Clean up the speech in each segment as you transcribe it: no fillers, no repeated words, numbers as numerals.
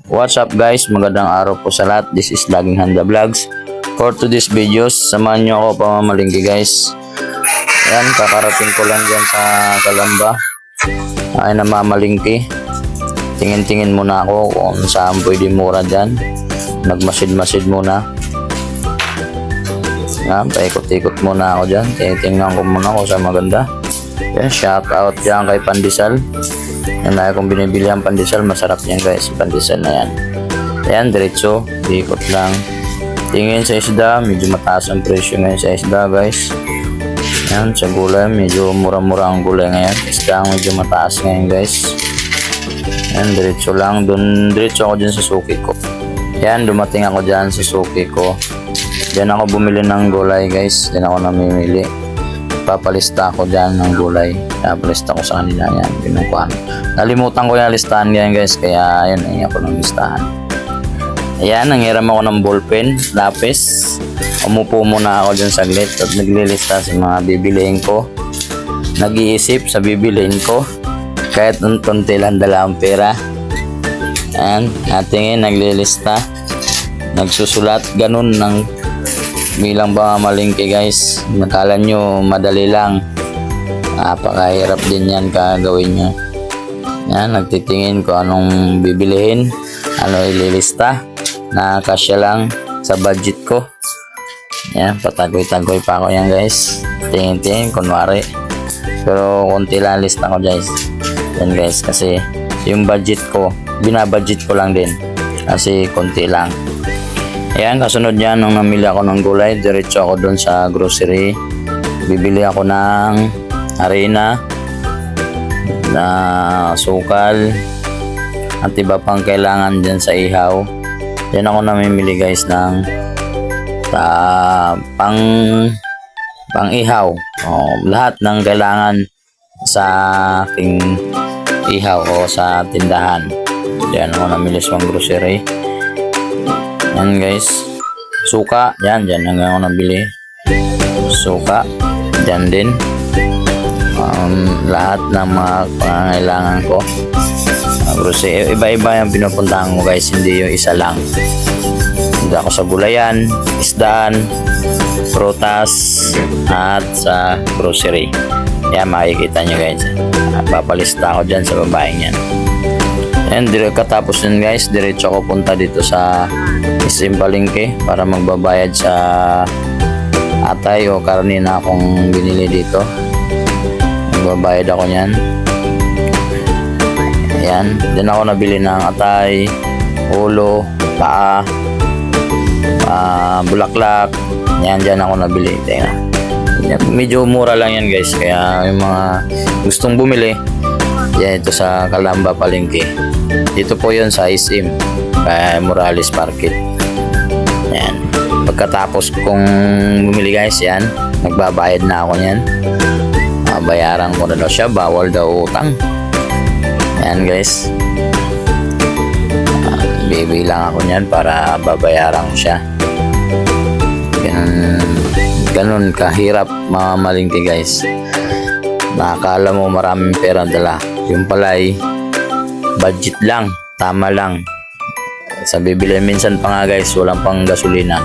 What's up guys, magandang araw po sa lahat. This is Laging Handa Vlogs. For today's videos, samahan nyo ako pamamalingki guys. Yan, kakarating ko lang dyan sa Calamba. Ay namamalingki. Tingin-tingin muna ako kung saan pwede mura dyan. Nagmasid-masid muna. Yan, paikot-ikot muna ako dyan. Tingnan ko muna kung saan maganda. Yan, shout out dyan kay Pandesal. Yan na kung binibili ang pandesal, masarap yan guys, pandesal na yan. Yan, diretso, ikot lang. Tingin sa isda, medyo mataas ang presyo ngayon sa isda guys. Yan, sa gulay, medyo mura-mura ang gulay ngayon. Isda ang medyo mataas ngayon guys. Yan, diretso lang, diretso ako dyan sa suki ko. Yan, dumating ako dyan sa suki ko. Dyan ako bumili ng gulay guys, dyan ako namimili. Papalista ako dyan ng gulay. Papalista ko sa kanila yan. Binukuhan. Nalimutan ko yung listahan ngayon guys. Kaya yun, ay ako ng listahan. Ayan, nanghiram ako ng ballpen, lapis. Umupo muna ako dyan saglit at naglilista sa mga bibiliin ko. Nag-iisip sa bibiliin ko. Kahit unti lang dala ang pera. Ayan, natingin, naglilista. Nagsusulat, ganun ng bilang pamamalingki guys. Nakala nyo madali lang, napakahirap din yan gagawin nyo. Yan, nagtitingin ko anong bibilihin, ano ililista na kasya lang sa budget ko. Yan, patagoy-tagoy pa ako yan guys, tingin-tingin kunwari, pero konti lang lista ko guys. Yan guys, kasi yung budget ko, binabudget ko lang din kasi konti lang. Ayan, kasunod yan, nung namili ako ng gulay, diretso ako doon sa grocery. Bibili ako ng harina, na sukal, at iba pang kailangan dyan sa ihaw. Yan ako namimili guys ng pang ihaw. Lahat ng kailangan sa aking ihaw o sa tindahan. Yan ako namili sa grocery. Yan guys, suka, yan hanggang ako nabili. Suka, dyan din. Lahat ng mga pangangailangan ko. Grocery, iba-iba yung pinupuntahan ko guys, hindi yung isa lang. Hindi ako sa gulayan, isdaan, prutas, at sa grocery. Yan, makikita nyo guys. Papalista ako dyan sa babaeng yan. And katapos nun guys, diretso ako punta dito sa SM Palengke para magbabayad sa atay o karne na akong binili dito. Magbabayad ako nyan. Ayan, din ako nabili ng atay, ulo, paa, bulaklak. Yan, dyan ako nabili. Tingnan. Medyo mura lang yan guys, kaya yung mga gustong bumili, yan ito sa Calamba Palengke. Dito po yun sa SM Morales Market. Yan. Pagkatapos kong bumili guys, yan, nagbabayad na ako yan. Bayaran ko na daw siya, bawal daw utang. Yan guys. Bibilang ako yan para babayaran ko siya. Ganun kahirap mamamalingki guys. Nakakala mo maraming pera dala, yung pala'y budget lang, tama lang. Sa bibili minsan pa nga guys, walang pang gasolina.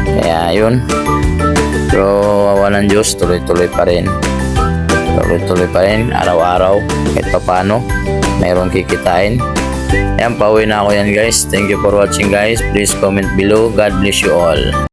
Kaya yun. Pero awa ng Diyos, tuloy-tuloy pa rin. Tuloy-tuloy pa rin, araw-araw, kahit pa paano, mayroong kikitain. Yan, pauwi na ako yan guys. Thank you for watching guys. Please comment below. God bless you all.